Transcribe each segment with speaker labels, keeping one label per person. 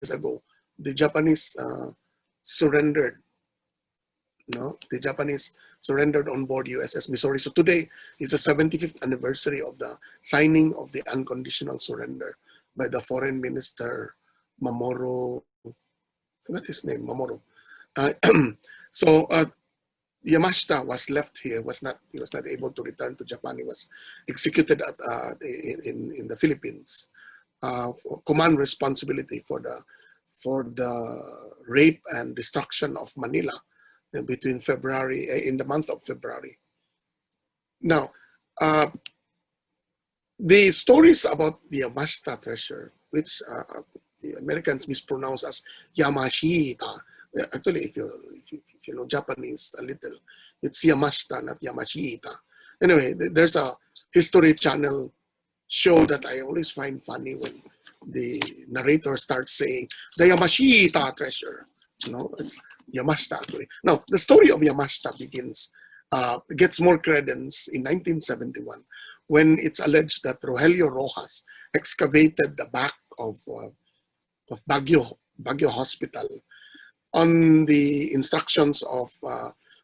Speaker 1: ago, the Japanese surrendered. No, the Japanese surrendered on board USS Missouri. So today is the 75th anniversary of the signing of the unconditional surrender by the Foreign Minister Mamoru. Forgot his name, Mamoru. Uh, so Yamashita was left here. He was not able to return to Japan. He was executed in the Philippines. For command responsibility for the rape and destruction of Manila between February, in the month of February. Now, the stories about the Yamashita Treasure, which the Americans mispronounce as Yamashita. Actually, if you know Japanese a little, it's Yamashita, not Yamashita. Anyway, there's a History Channel show that I always find funny when the narrator starts saying the Yamashita Treasure. It's Yamashita actually. Now, the story of Yamashita gets more credence in 1971 when it's alleged that Rogelio Rojas excavated the back of Baguio Hospital on the instructions of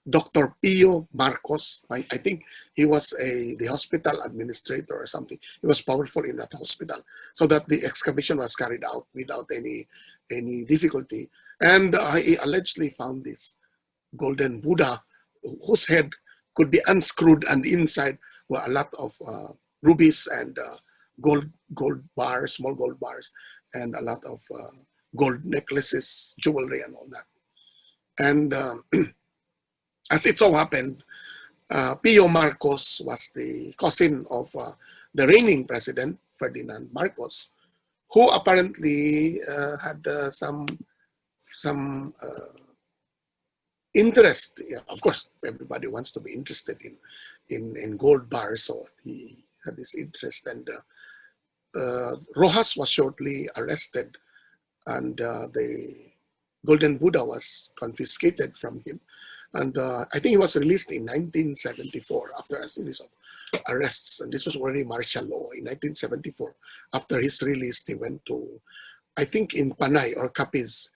Speaker 1: Dr. Pio Marcos. I think he was the hospital administrator or something. He was powerful in that hospital, so that the excavation was carried out without any difficulty. And he allegedly found this golden Buddha whose head could be unscrewed, and inside were a lot of rubies and gold bars, small gold bars, and a lot of gold necklaces, jewelry, and all that. And as it so happened, Pio Marcos was the cousin of the reigning president, Ferdinand Marcos, who apparently had some interest. Yeah, of course, everybody wants to be interested in gold bars, so he had this interest. And Rojas was shortly arrested, and the golden Buddha was confiscated from him. And I think he was released in 1974 after a series of arrests. And this was already martial law. In 1974, after his release, he went to, I think, in Panay or Capiz.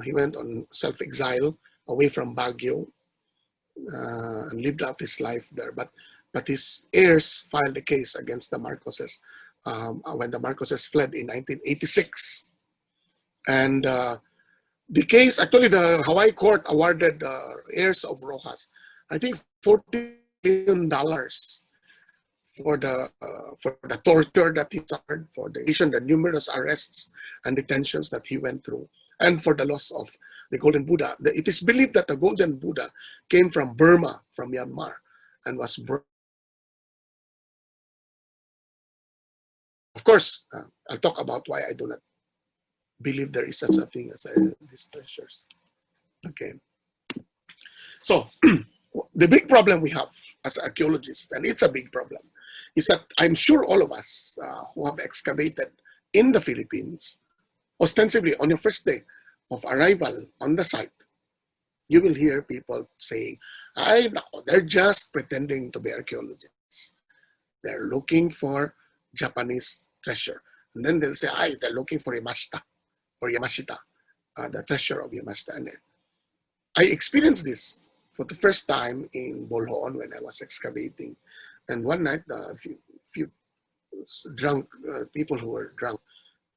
Speaker 1: He went on self-exile away from Baguio and lived out his life there. But his heirs filed a case against the Marcoses when the Marcoses fled in 1986. And the case, actually, the Hawaii court awarded the heirs of Rojas, I think, $40 million for the torture that he suffered, for the numerous arrests and detentions that he went through, and for the loss of the golden Buddha. It is believed that the golden Buddha came from Burma, from Myanmar, and was brought. Of course, I'll talk about why I do not believe there is such a thing as these treasures. Okay. So the big problem we have as archaeologists, and it's a big problem, is that I'm sure all of us who have excavated in the Philippines, ostensibly on your first day of arrival on the site, you will hear people saying, they're just pretending to be archaeologists. They're looking for Japanese treasure. And then they'll say, they're looking for Yamashita or Yamashita, the treasure of Yamashita. And I experienced this for the first time in Bolhoon when I was excavating. And one night, a few drunk people who were drunk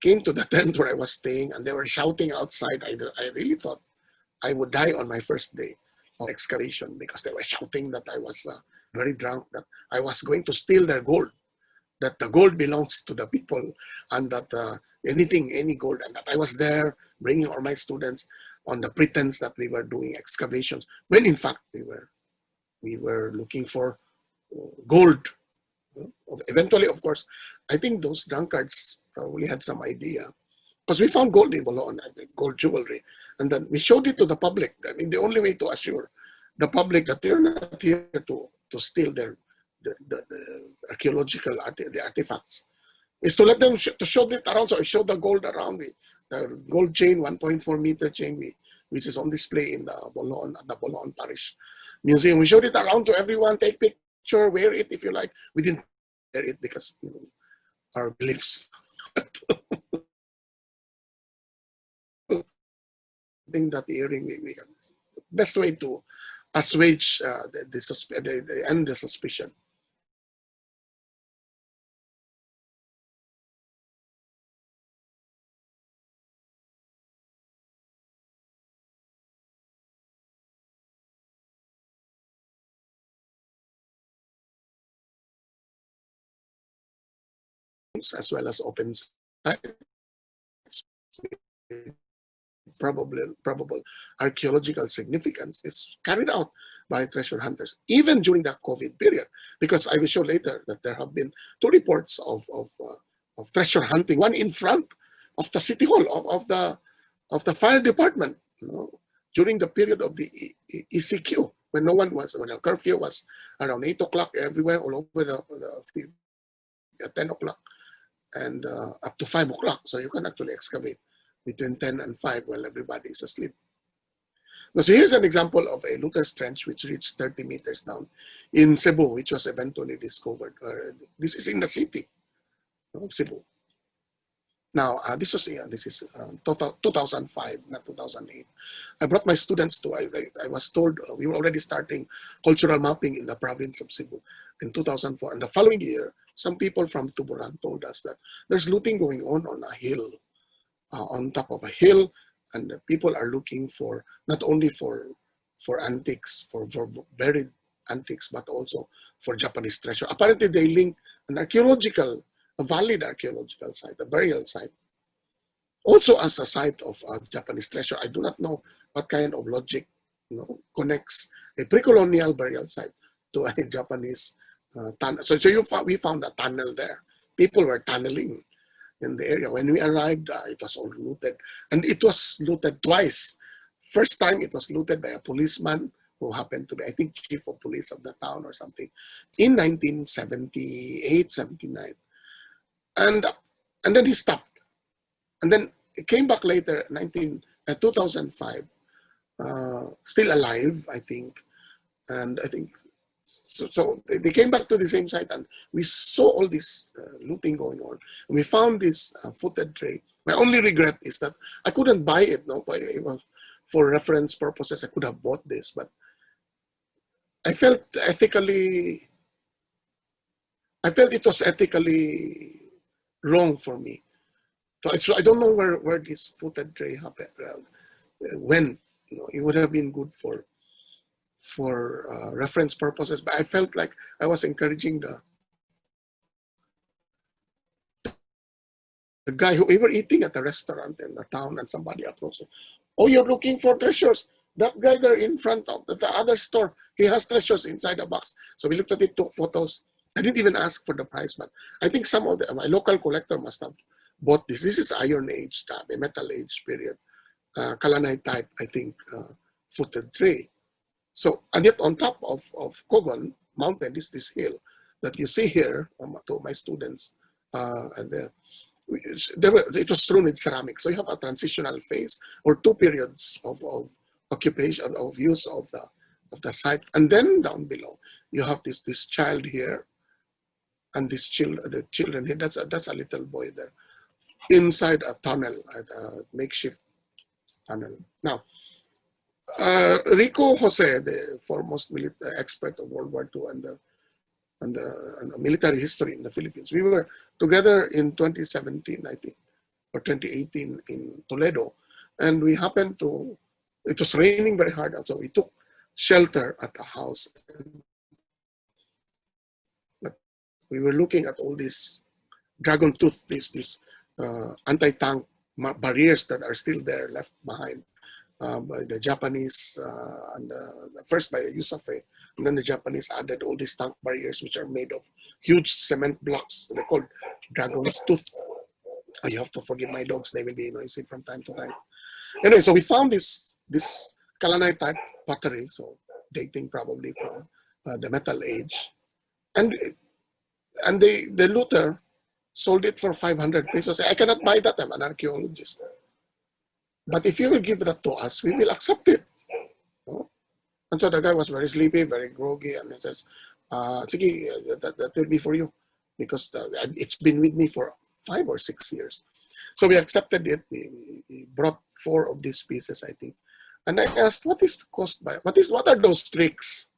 Speaker 1: came to the tent where I was staying, and they were shouting outside. I really thought I would die on my first day of excavation because they were shouting that I was very drunk, that I was going to steal their gold, that the gold belongs to the people, and that any gold, and that I was there bringing all my students on the pretense that we were doing excavations, when in fact we were looking for gold. Eventually, of course, I think those drunkards probably had some idea, because we found gold in Bolon, gold jewelry, and then we showed it to the public. I mean, the only way to assure the public that they're not here to steal the archaeological artifacts is to let them to show it around. So I showed the gold around, the gold chain, 1.4 meter chain, which is on display in the Bolon, at the Bolon Parish Museum. We showed it around to everyone. Take picture, wear it if you like. We didn't wear it because our beliefs. think that earring, best way to assuage the end the suspicion. As well as open sites, probable archaeological significance is carried out by treasure hunters, even during the COVID period. Because I will show later that there have been 2 reports of treasure hunting, one in front of the city hall of the fire department, during the period of the ECQ, when no one was, when the curfew was around 8 o'clock everywhere, all over at 10 o'clock and up to 5 o'clock. So you can actually excavate between 10 and 5 while everybody is asleep. Now, so here's an example of a looter's trench which reached 30 meters down in Cebu, which was eventually discovered. This is in the city of Cebu. Now, this is 2005, not 2008. I brought my students to, I was told we were already starting cultural mapping in the province of Cebu in 2004. And the following year, some people from Tuburan told us that there's looting going on a hill, on top of a hill, and people are looking for, not only for antiques, for buried antiques, but also for Japanese treasure. Apparently, they link an archaeological, a valid archaeological site, a burial site, also as a site of Japanese treasure. I do not know what kind of logic, connects a pre-colonial burial site to a Japanese tunnel. So we found a tunnel there. People were tunneling in the area. When we arrived, it was all looted, and it was looted twice. First time, it was looted by a policeman who happened to be, I think, chief of police of the town or something, in 1978, 79. And then he stopped. And then it came back later, 2005, still alive, I think. And I think, so they came back to the same site, and we saw all this looting going on. And we found this footed tray. My only regret is that I couldn't buy it. For reference purposes, I could have bought this, but I felt it was ethically wrong for me. So I don't know where this footed tray happened, when. It would have been good for reference purposes, but I felt like I was encouraging the guy who we were eating at a restaurant in the town, and somebody approached him. Oh, you're looking for treasures? That guy there in front of the other store, he has treasures inside a box. So we looked at it, took photos. I didn't even ask for the price, but I think some of my local collector must have bought this. This is Iron Age, a Metal Age period, Kalanai type, I think, footed tray. So, and yet on top of Kogon Mountain is this hill that you see here, to my students, and it was strewn with ceramics. So you have a transitional phase or 2 periods of occupation, of use of the site. And then down below, you have this child here, and the children here. That's a little boy there, inside a tunnel, a makeshift tunnel. Now, Rico Jose, the foremost expert of World War II and the military history in the Philippines, we were together in 2017, I think, or 2018 in Toledo, and we happened to, it was raining very hard, and so we took shelter at a house. But we were looking at all these dragon tooth, these anti-tank barriers that are still there, left behind by the Japanese, and first by the use of it, and then the Japanese added all these tank barriers, which are made of huge cement blocks. They're called dragon's tooth. Oh, you have to forgive my dogs; they will be noisy from time to time. Anyway, so we found this Kalanai type pottery, so dating probably from the Metal Age, and the looter sold it for 500 pesos. I cannot buy that. I'm an archaeologist. But if you will give that to us, we will accept it. And so the guy was very sleepy, very groggy, and he says, sige, that will be for you, because it's been with me for 5 or 6 years. So we accepted it. We brought 4 of these pieces, I think. And I asked, what are those tricks?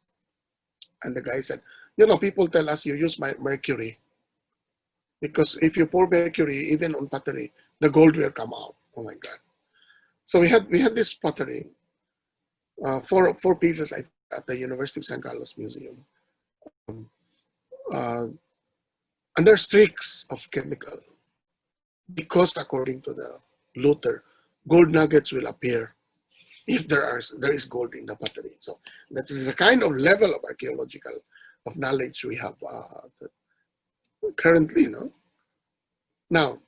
Speaker 1: And the guy said, people tell us you use mercury, because if you pour mercury even on pottery, the gold will come out. Oh my God! So we had this pottery, four pieces at the University of San Carlos Museum, uh, under streaks of chemical, because according to the Luther, gold nuggets will appear if there is gold in the pottery. So that is the kind of level of archaeological of knowledge we have currently. Now,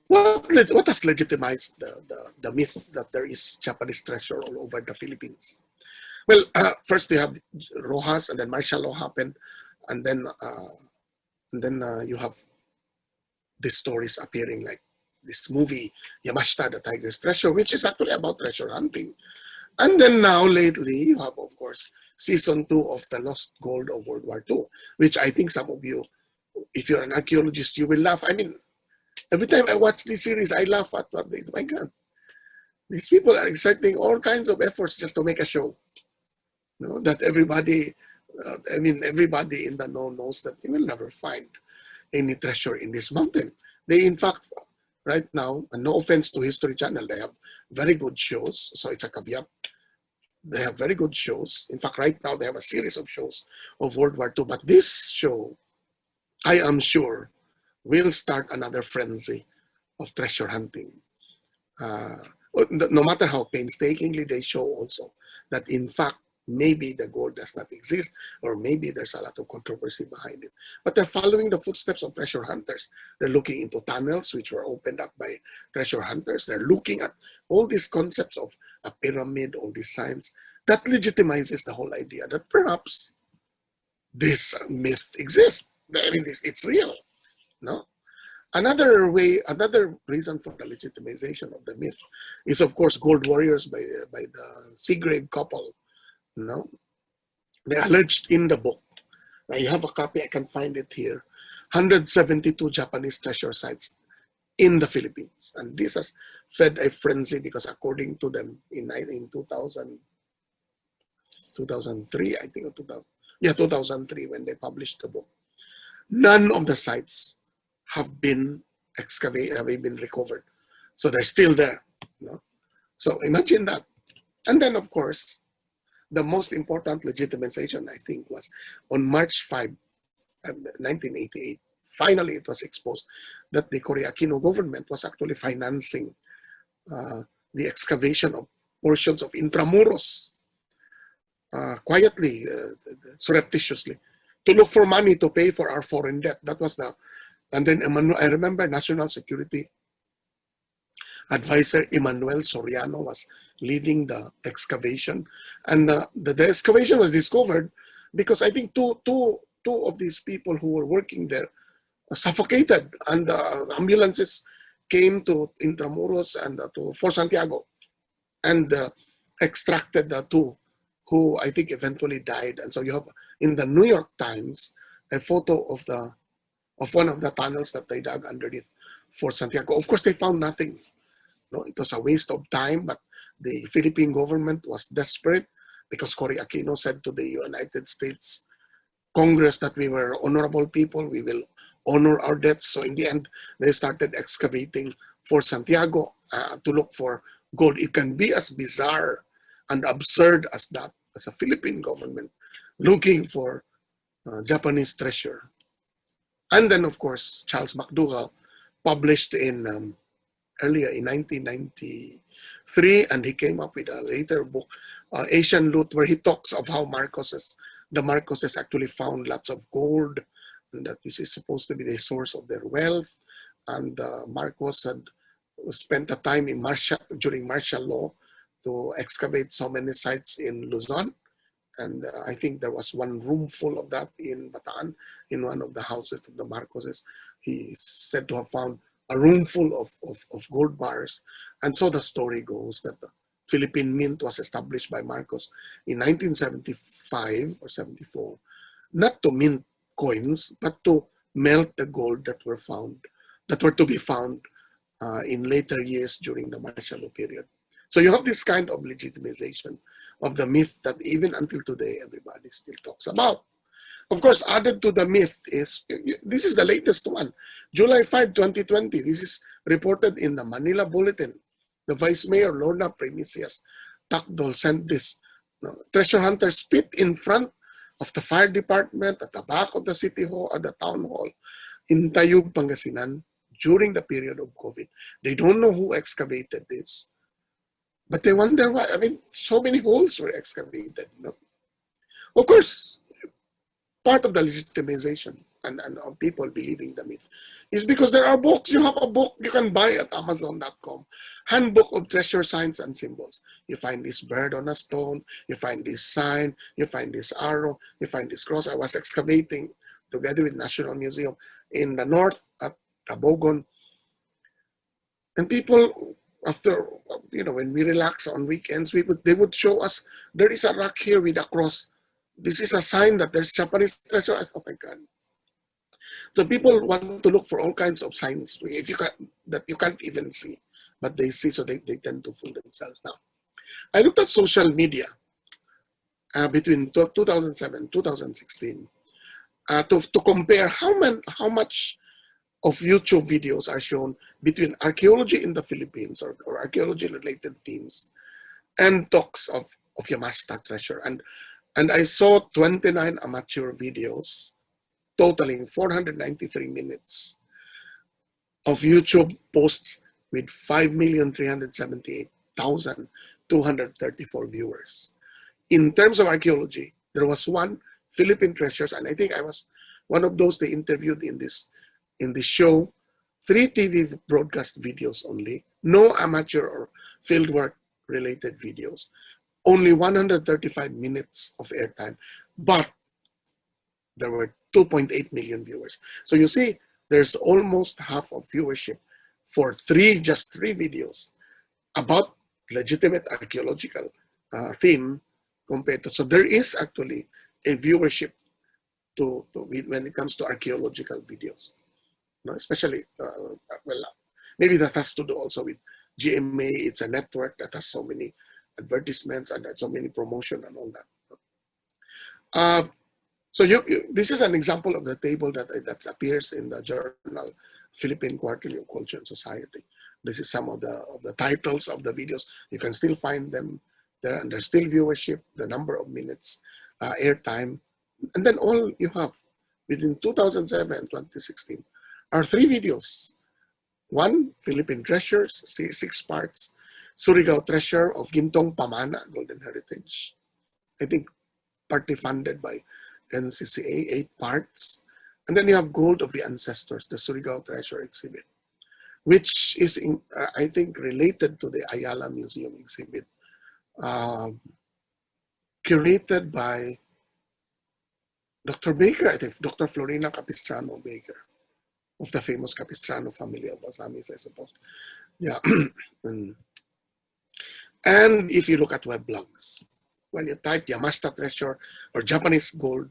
Speaker 1: what has legitimized the myth that there is Japanese treasure all over the Philippines? Well, first you have Rojas, and then martial law happened, and then you have these stories appearing, like this movie Yamashita the Tiger's Treasure, which is actually about treasure hunting. And then now lately you have, of course, season 2 of The Lost Gold of World War II, which I think some of you, if you're an archaeologist, you will laugh. I mean, every time I watch this series, I laugh at what they do. My God, these people are exerting all kinds of efforts just to make a show. That everybody, everybody in the know knows that they will never find any treasure in this mountain. They, in fact, right now, and no offense to History Channel, they have very good shows. So it's a caveat. They have very good shows. In fact, right now they have a series of shows of World War II. But this show, I am sure, will start another frenzy of treasure hunting. No matter how painstakingly they show also that in fact maybe the gold does not exist, or maybe there's a lot of controversy behind it. But they're following the footsteps of treasure hunters. They're looking into tunnels which were opened up by treasure hunters. They're looking at all these concepts of a pyramid, all these signs. That legitimizes the whole idea that perhaps this myth exists. I mean, it's real. No? Another reason for the legitimization of the myth is, of course, gold warriors by the Seagrave couple. They alleged in the book. I have a copy. I can find it here. 172 Japanese treasure sites in the Philippines, and this has fed a frenzy because, according to them, in 2000, 2003, I think, or 2000, 2003, when they published the book, none of the sites have been excavated, have been recovered. So they're still there. So imagine that. And then, of course, the most important legitimization, I think, was on March 5, 1988. Finally, it was exposed that the Cory Aquino government was actually financing the excavation of portions of Intramuros quietly, surreptitiously, to look for money to pay for our foreign debt. That was the, and then I remember National Security Advisor Emmanuel Soriano was leading the excavation, and the excavation was discovered because I think two of these people who were working there suffocated, and ambulances came to Intramuros and to Fort Santiago and extracted the two who I think eventually died. And so you have in the New York Times a photo of one of the tunnels that they dug underneath Fort Santiago. Of course, they found nothing. No, it was a waste of time, but the Philippine government was desperate because Cory Aquino said to the United States Congress that we were honorable people, we will honor our debts. So in the end, they started excavating Fort Santiago to look for gold. It can be as bizarre and absurd as that, as a Philippine government looking for Japanese treasure. And then, of course, Charles McDougall published in earlier in 1993, and he came up with a later book, Asian Loot, where he talks of how the Marcoses actually found lots of gold, and that this is supposed to be the source of their wealth. And Marcos had spent a time during martial law to excavate so many sites in Luzon. And I think there was one room full of that in Bataan, in one of the houses of the Marcoses. He said to have found a room full of gold bars. And so the story goes that the Philippine Mint was established by Marcos in 1975 or 74, not to mint coins, but to melt the gold that were to be found in later years during the martial law period. So you have this kind of legitimization of the myth that even until today everybody still talks about. Of course, added to the myth is, this is the latest one, July 5, 2020. This is reported in the Manila Bulletin. The Vice Mayor, Lorna Primicias Takdol, sent this. Treasure hunters spit in front of the fire department at the back of the city hall, at the town hall in Tayug, Pangasinan during the period of COVID. They don't know who excavated this, but they wonder why. I mean, so many holes were excavated. Of course, part of the legitimization and of people believing the myth is because there are books. You have a book you can buy at Amazon.com, Handbook of Treasure Signs and Symbols. You find this bird on a stone, you find this sign, you find this arrow, you find this cross. I was excavating together with National Museum in the north at Tabogon, and people, after, when we relax on weekends, they would show us, there is a rock here with a cross. This is a sign that there's Japanese treasure. Oh my God. So people want to look for all kinds of signs that you can't even see, but they see, so they tend to fool themselves. Now, I looked at social media between 2007 2016 to compare how much of YouTube videos are shown between archaeology in the Philippines or archaeology-related themes and talks of Yamashita Treasure. And I saw 29 amateur videos totaling 493 minutes of YouTube posts with 5,378,234 viewers. In terms of archaeology, there was one, Philippine Treasures, and I think I was one of those they interviewed in this show. 3 TV broadcast videos only, no amateur or fieldwork related videos. Only 135 minutes of airtime, but there were 2.8 million viewers. So you see, there's almost half of viewership for just three videos about legitimate archaeological theme compared to. So there is actually a viewership when it comes to archaeological videos, especially maybe that has to do also with GMA. It's a network that has so many advertisements and so many promotion and all that. So this is an example of the table that appears in the journal Philippine Quarterly of Culture and Society. This is some of the titles of the videos. You can still find them there, and there's still viewership, the number of minutes, airtime, and then all you have within 2007 and 2016 are 3 videos. One, Philippine Treasures, 6 parts. Surigao Treasure of Gintong Pamana, Golden Heritage. I think partly funded by NCCA, 8 parts. And then you have Gold of the Ancestors, the Surigao Treasure exhibit, which is, I think, related to the Ayala Museum exhibit, curated by Dr. Baker, I think, Dr. Florina Capistrano Baker, of the famous Capistrano family of Basamis, I suppose. Yeah. And if you look at web blogs, when you type Yamashita Treasure or Japanese Gold,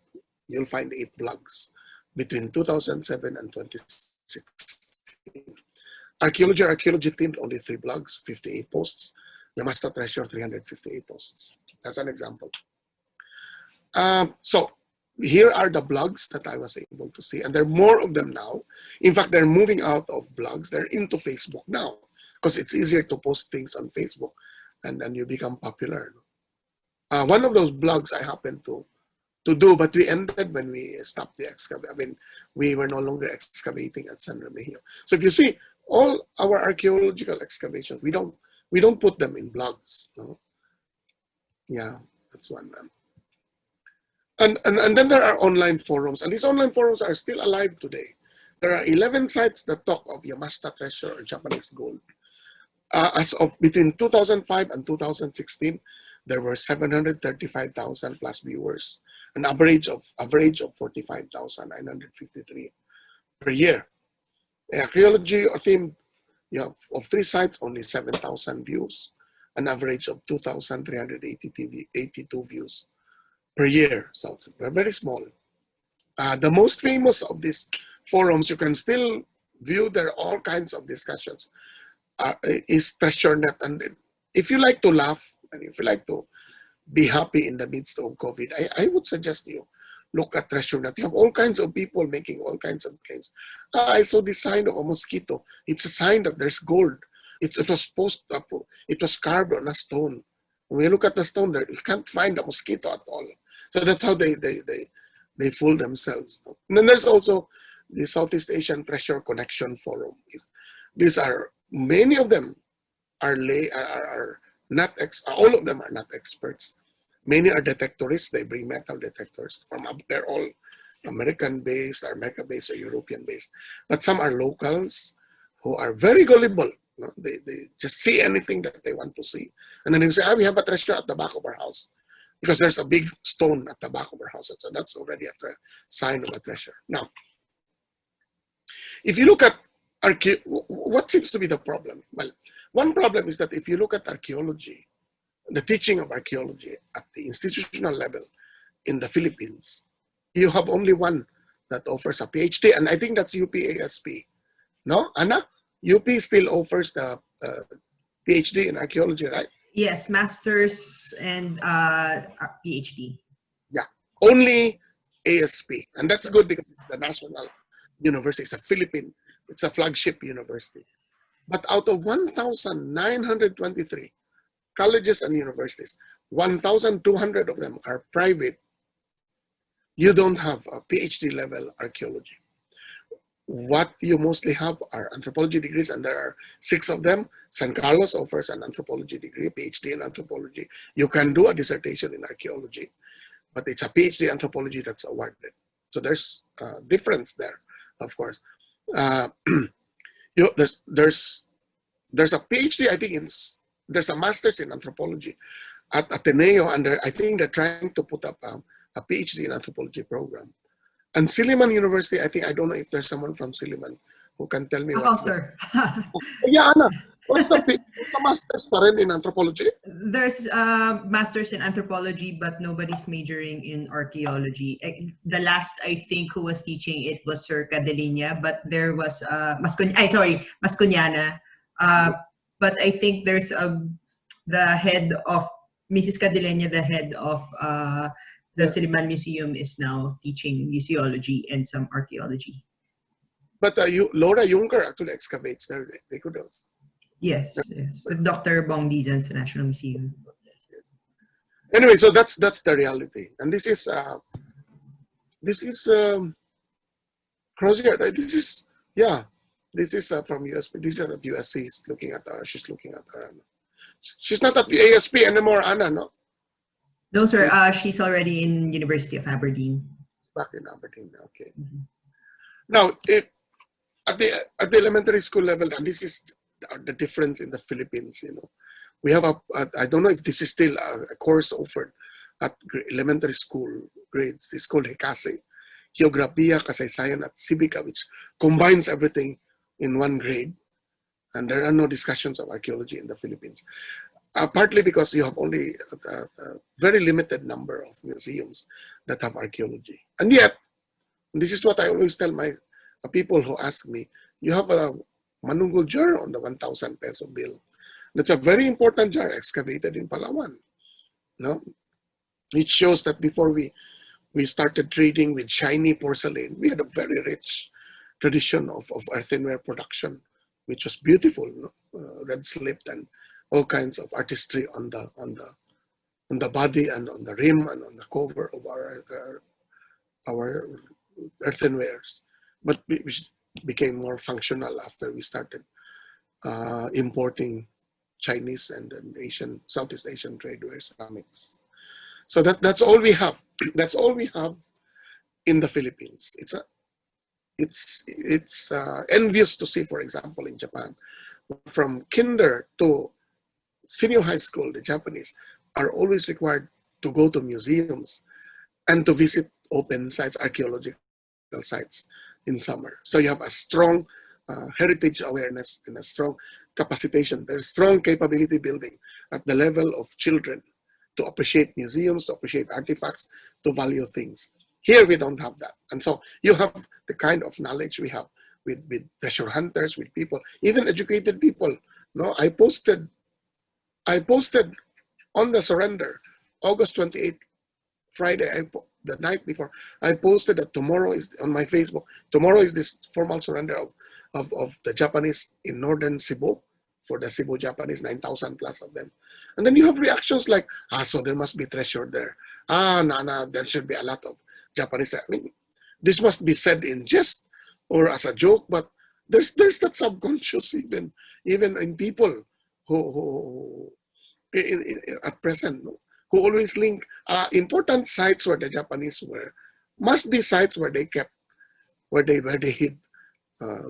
Speaker 1: you'll find 8 blogs between 2007 and 2016. Archaeology themed, only 3 blogs, 58 posts. Yamashita Treasure, 358 posts. That's an example. So here are the blogs that I was able to see, and there are more of them now. In fact, they're moving out of blogs. They're into Facebook now because it's easier to post things on Facebook, and then you become popular. One of those blogs I happened to do, but we ended when we stopped the excavation. I mean, we were no longer excavating at San Remigio. So if you see all our archaeological excavations, we don't put them in blogs. No? Yeah, that's one. And then there are online forums, and these online forums are still alive today. There are 11 sites that talk of Yamashita Treasure or Japanese Gold. As of between 2005 and 2016, there were 735,000 plus viewers, an average of 45,953 per year. Archaeology or theme, of 3 sites, only 7,000 views, an average of 2,382 views per year. So it's very small. The most famous of these forums, you can still view there all kinds of discussions. is treasure net. And if you like to laugh and if you like to be happy in the midst of COVID, I would suggest you look at treasure net. You have all kinds of people making all kinds of claims. I saw this sign of a mosquito. It's a sign that there's gold. It was it was carved on a stone. When you look at the stone there, you can't find a mosquito at all. So that's how they fool themselves. And then there's also the Southeast Asian Treasure Connection Forum. These are, many of them are not all of them are not experts. Many are detectorists. They bring metal detectors from up there, all American-based, or America-based, or European-based. But some are locals who are very gullible. You know, they just see anything that they want to see. And then they say, we have a treasure at the back of our house because there's a big stone at the back of our house. So that's already a sign of a treasure. Now, if you look at what seems to be the problem? Well, one problem is that if you look at archaeology, the teaching of archaeology at the institutional level in the Philippines, you have only one that offers a PhD, and I think that's UP-ASP. No, Anna? UP still offers the PhD in archaeology, right?
Speaker 2: Yes, master's and PhD.
Speaker 1: Yeah, only ASP, and that's good because it's the national university. It's a Philippine, it's a flagship university. But out of 1,923 colleges and universities, 1,200 of them are private. You don't have a PhD level archaeology. What you mostly have are anthropology degrees, and there are 6 of them. San Carlos offers an anthropology degree, PhD in anthropology. You can do a dissertation in archaeology, but it's a PhD anthropology that's awarded. So there's a difference there, of course. There's a PhD, I think there's a master's in anthropology at Ateneo, and I think they're trying to put up a PhD in anthropology program. And Diliman University, I don't know if there's someone from Diliman who can tell me what's
Speaker 2: sir.
Speaker 1: Yeah, Anna, what's the master's pa rin in anthropology?
Speaker 2: There's master's in anthropology, but nobody's majoring in archaeology. The last I think who was teaching it was Sir Cadelinia, but there was Mascuñana. But I think there's the head of Mrs. Cadelinia, the head of the Diliman Museum, is now teaching museology and some archaeology.
Speaker 1: But Laura Juncker actually excavates there. They could have.
Speaker 2: Yes, with Dr. Bong Dizan's National Museum.
Speaker 1: Yes. Anyway, so that's the reality, and this is Crozier. This is from USP. This is at USC. Looking at her. She's looking at her. She's not at the ASP anymore, Anna. No.
Speaker 2: No, sir. She's already in University of Aberdeen.
Speaker 1: Back in Aberdeen. Okay. Mm-hmm. Now, at the elementary school level, and this is the difference in the Philippines. We have I don't know if this is still a course offered at elementary school grades. It's called Hekase, Geograpia, Kasaysayan at Civica, which combines everything in one grade. And there are no discussions of archaeology in the Philippines. Partly because you have only a very limited number of museums that have archaeology. And yet, this is what I always tell my people who ask me, you have a Manunggul jar on the 1,000 peso bill. That's a very important jar excavated in Palawan. It shows that before we started trading with shiny porcelain, we had a very rich tradition of earthenware production, which was beautiful, red slipped and all kinds of artistry on the body and on the rim and on the cover of our earthenwares, but which became more functional after we started importing Chinese and Southeast Asian tradeware ceramics. So that's all we have. That's all we have in the Philippines. It's envious to see, for example, in Japan, from kinder to senior high school, the Japanese are always required to go to museums and to visit open sites, archaeological sites in summer. So you have a strong heritage awareness and a strong capacitation. There's strong capability building at the level of children to appreciate museums, to appreciate artifacts, to value things. Here we don't have that. And so you have the kind of knowledge we have with treasure hunters, with people, even educated people No, I posted on the surrender, August 28th, Friday, the night before, I posted that tomorrow is on my Facebook. Tomorrow is this formal surrender of the Japanese in northern Cebu for the Cebu Japanese, 9,000 plus of them. And then you have reactions like, so there must be treasure there. No, there should be a lot of Japanese. I mean, this must be said in jest or as a joke, but there's that subconscious even in people who at present, no, who always link important sites where the Japanese were must be sites where they kept where they hid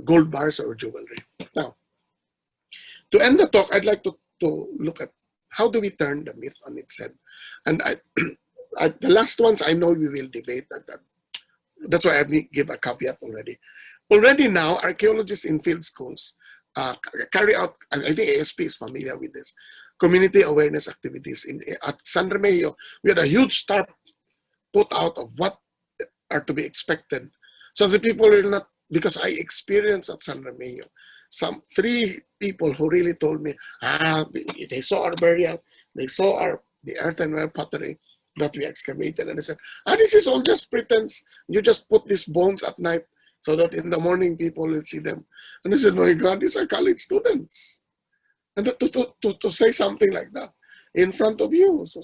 Speaker 1: gold bars or jewelry. Now, to end the talk, I'd like to look at how do we turn the myth on its head, and the last ones I know we will debate that. That's why I give a caveat already. Already now, archaeologists in field schools carry out, and I think ASP is familiar with this, community awareness activities. At San Remigio, we had a huge tarp put out of what are to be expected. So the people will not, because I experienced at San Remigio, three people who really told me, they saw our burial, they saw the earthenware pottery that we excavated, and they said, this is all just pretense. You just put these bones at night so that in the morning people will see them. And I said, my God, these are college students. And to say something like that in front of you. So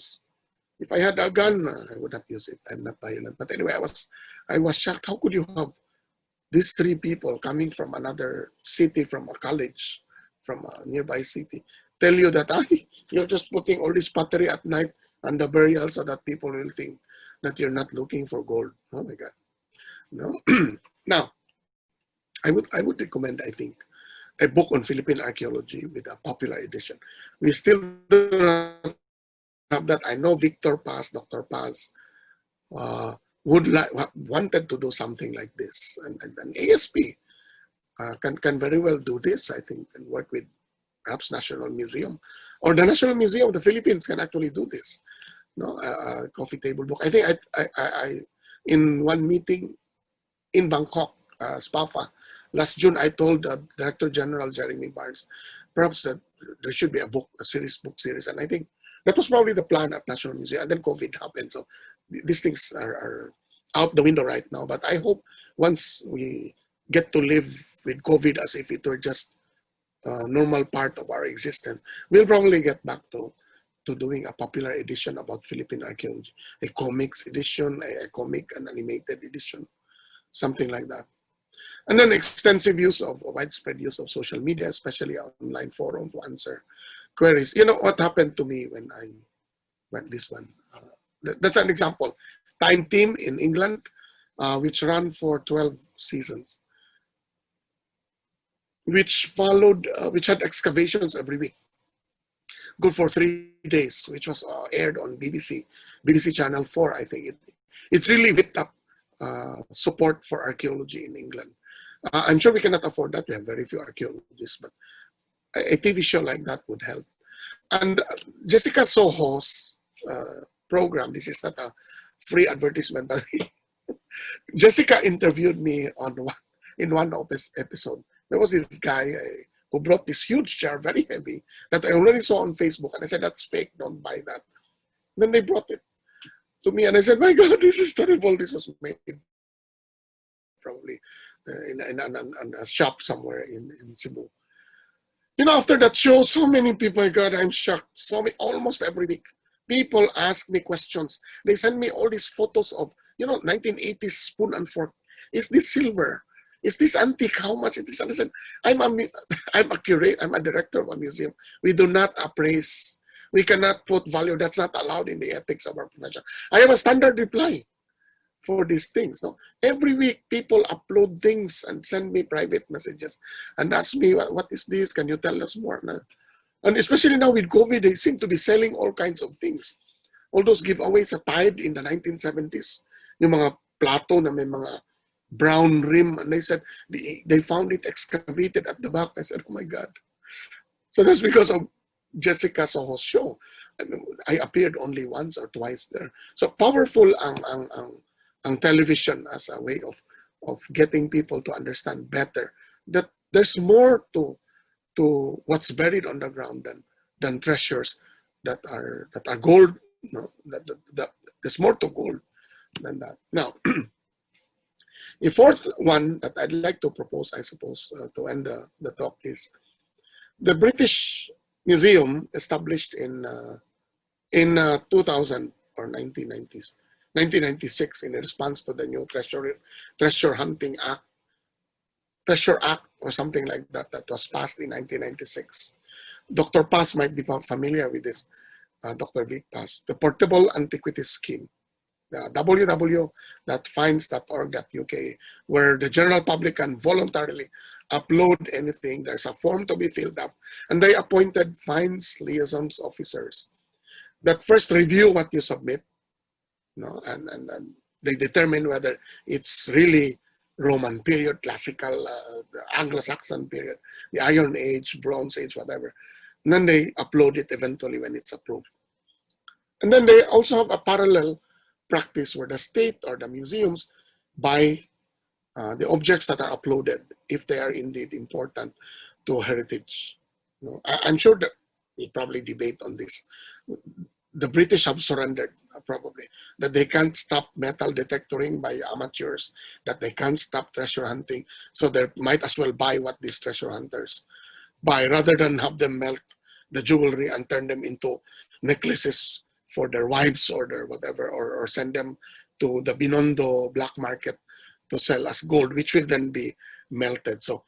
Speaker 1: if I had a gun, I would not use it. I'm not violent. But anyway, I was shocked. How could you have these three people coming from another city, from a college, from a nearby city, tell you that you're just putting all this pottery at night on the burial so that people will think that you're not looking for gold. Oh my God. No. Now, I would recommend, I think, a book on Philippine archaeology with a popular edition. We still do not have that. I know Victor Paz, Dr. Paz, wanted to do something like this, and ASP can very well do this. I think, and work with perhaps National Museum or the National Museum of the Philippines can actually do this. No, coffee table book. I think I in one meeting in Bangkok, SPAFA, last June, I told Director General Jeremy Barnes, perhaps that there should be a book series, and I think that was probably the plan at National Museum. And then COVID happened, so these things are out the window right now. But I hope once we get to live with COVID as if it were just a normal part of our existence, we'll probably get back to doing a popular edition about Philippine archaeology, a comics edition, a comic and animated edition, something like that. And then extensive use of widespread use of social media, especially online forum to answer queries. You know what happened to me when I went this one? That's an example. Time Team in England, which ran for 12 seasons, which had excavations every week. Good for 3 days, which was aired on BBC Channel 4, I think. It really whipped up support for archaeology in England. I'm sure we cannot afford that. We have very few archaeologists, but a TV show like that would help. And Jessica Soho's program, this is not a free advertisement, but Jessica interviewed me in one episode. There was this guy who brought this huge jar, very heavy, that I already saw on Facebook, and I said, that's fake, don't buy that. And then they brought it to me, and I said, my God, this is terrible. This was made probably in a shop somewhere in Cebu. You know, after that show, so many people, my God, I'm shocked. Almost every week, people ask me questions. They send me all these photos of, 1980s spoon and fork. Is this silver? Is this antique? How much is this? And I said, I'm a curate. I'm a director of a museum. We do not appraise. We cannot put value. That's not allowed in the ethics of our profession. I have a standard reply for these things. No, every week people upload things and send me private messages and ask me, what is this? Can you tell us more? And especially now with COVID, they seem to be selling all kinds of things. All those giveaways sa Tide in the 1970s, yung mga plato na may mga brown rim, and they said they found it excavated at the back. I said, oh my God. So that's because of Jessica Soho's show. And I appeared only once or twice there. So powerful ang television as a way of getting people to understand better that there's more to to what's buried underground than treasures that are gold. No, there's more to gold than that. Now, the fourth one that I'd like to propose, I suppose, to end the talk is the British Museum, established in 2000 or 1990s, 1996, in response to the new Treasure Hunting Act, Treasure Act, or something like that, that was passed in 1996. Dr. Paz might be familiar with this, Dr. Vic Paz, the Portable Antiquities Scheme, www.finds.org.uk, where the general public can voluntarily upload anything. There's a form to be filled up, and they appointed finds liaisons officers that first review what you submit, and they determine whether it's really Roman period, classical, the Anglo-Saxon period, the Iron Age, Bronze Age, whatever. And then they upload it eventually when it's approved. And then they also have a parallel practice where the state or the museums buy the objects that are uploaded if they are indeed important to heritage. I'm sure that we'll probably debate on this. The British have surrendered, probably, that they can't stop metal detectoring by amateurs, that they can't stop treasure hunting, so they might as well buy what these treasure hunters buy rather than have them melt the jewelry and turn them into necklaces for their wives or their whatever, or send them to the Binondo black market to sell as gold, which will then be melted. So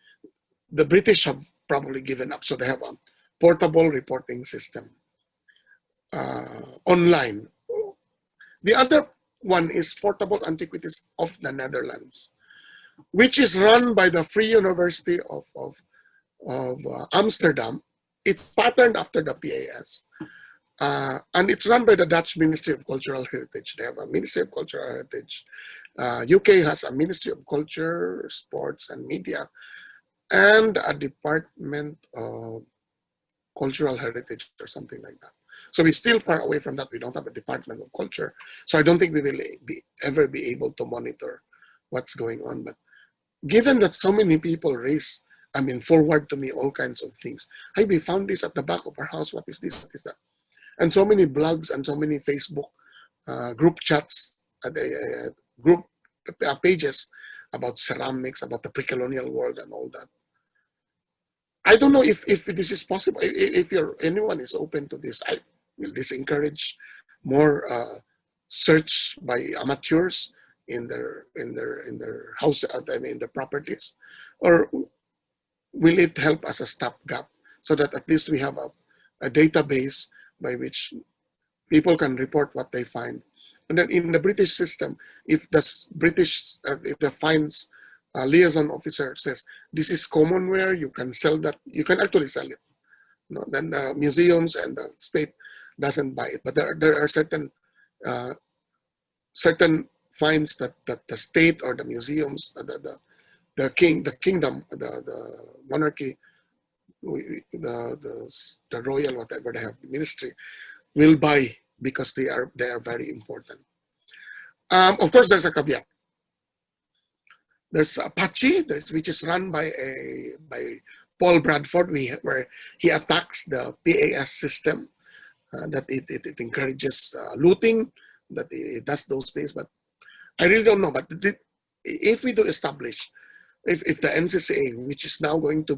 Speaker 1: the British have probably given up, so they have a portable reporting system online. The other one is Portable Antiquities of the Netherlands, which is run by the Free University of Amsterdam. It's patterned after the PAS. And it's run by the Dutch Ministry of Cultural Heritage. They have a Ministry of Cultural Heritage. UK has a Ministry of Culture, Sports, and Media, and a Department of Cultural Heritage or something like that. So we're still far away from that. We don't have a Department of Culture. So I don't think we will ever be able to monitor what's going on. But given that so many people forward to me all kinds of things. Hey, we found this at the back of our house. What is this? What is that? And so many blogs and so many Facebook group chats, group pages about ceramics, about the pre-colonial world and all that. I don't know if this is possible. If anyone is open to this, will this encourage more search by amateurs in their house, the properties, or will it help as a stopgap so that at least we have a database by which people can report what they find? And then in the British system, if the finds liaison officer says this is commonware, you can sell that, you can actually sell it. Then the museums and the state doesn't buy it. But there are certain finds that the state or the museums, the kingdom, the monarchy, the royal whatever they have, the ministry, will buy because they are very important. Of course, there's a caveat. There's Apache, which is run by Paul Bradford, where he attacks the PAS system, that it encourages looting, that it does those things. But I really don't know. But if we do establish, if the NCCA, which is now going to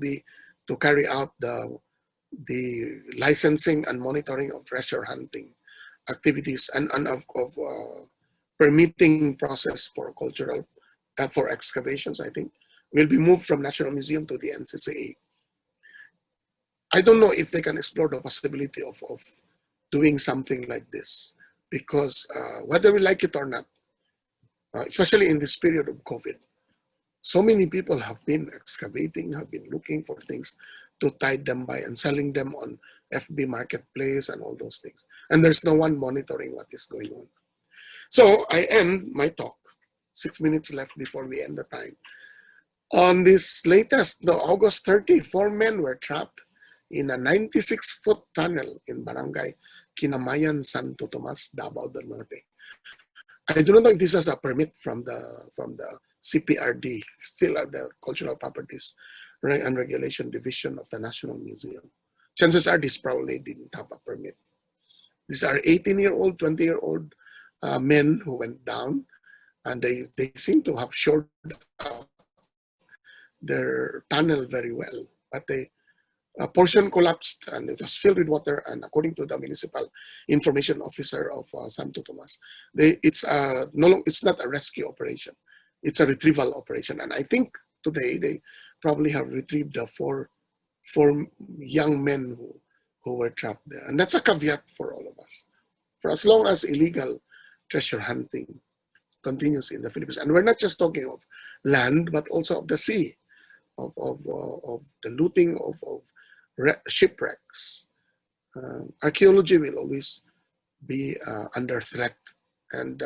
Speaker 1: carry out the licensing and monitoring of treasure hunting activities and of permitting process for cultural for excavations, I think will be moved from National Museum to the NCCA. I don't know if they can explore the possibility of doing something like this, because whether we like it or not, especially in this period of COVID, so many people have been excavating, have been looking for things to tide them by and selling them on FB Marketplace and all those things. And there's no one monitoring what is going on. So I end my talk, 6 minutes left before we end the time. On this latest, August 30, 4 men were trapped in a 96-foot tunnel in Barangay Kinamayan, Santo Tomas, Davao del Norte. I do not know if this has a permit from the CPRD, still are the cultural properties and Regulation Division of the National Museum. Chances are this probably didn't have a permit. These are 18-year-old, 20-year-old men who went down, and they seem to have shored up their tunnel very well. But a portion collapsed and it was filled with water. And according to the municipal information officer of Santo Tomas, it's not a rescue operation; it's a retrieval operation. And I think today they probably have retrieved the four young men who were trapped there. And that's a caveat for all of us. For as long as illegal treasure hunting continues in the Philippines, and we're not just talking of land, but also of the sea, of the looting of shipwrecks. Archaeology will always be under threat, and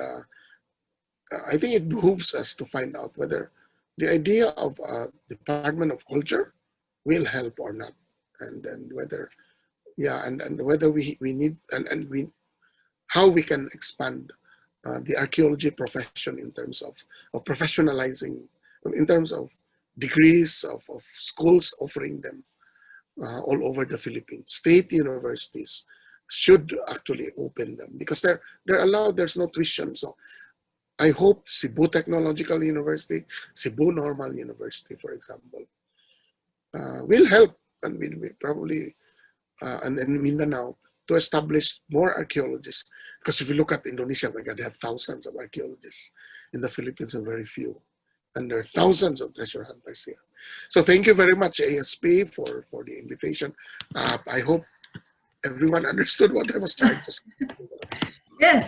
Speaker 1: I think it behooves us to find out whether the idea of a Department of Culture will help or not, and whether and whether we need and we how we can expand the archaeology profession in terms of professionalizing, in terms of degrees of schools offering them all over the Philippines. State universities should actually open them because they're allowed. There's no tuition. So I hope Cebu Technological University, Cebu Normal University, for example, will help, and we probably and in Mindanao to establish more archaeologists. Because if you look at Indonesia, my God, they have thousands of archaeologists. In the Philippines, are very few. And there are thousands of treasure hunters here. So thank you very much, ASP, for the invitation. I hope everyone understood what I was trying to say.
Speaker 2: Yes.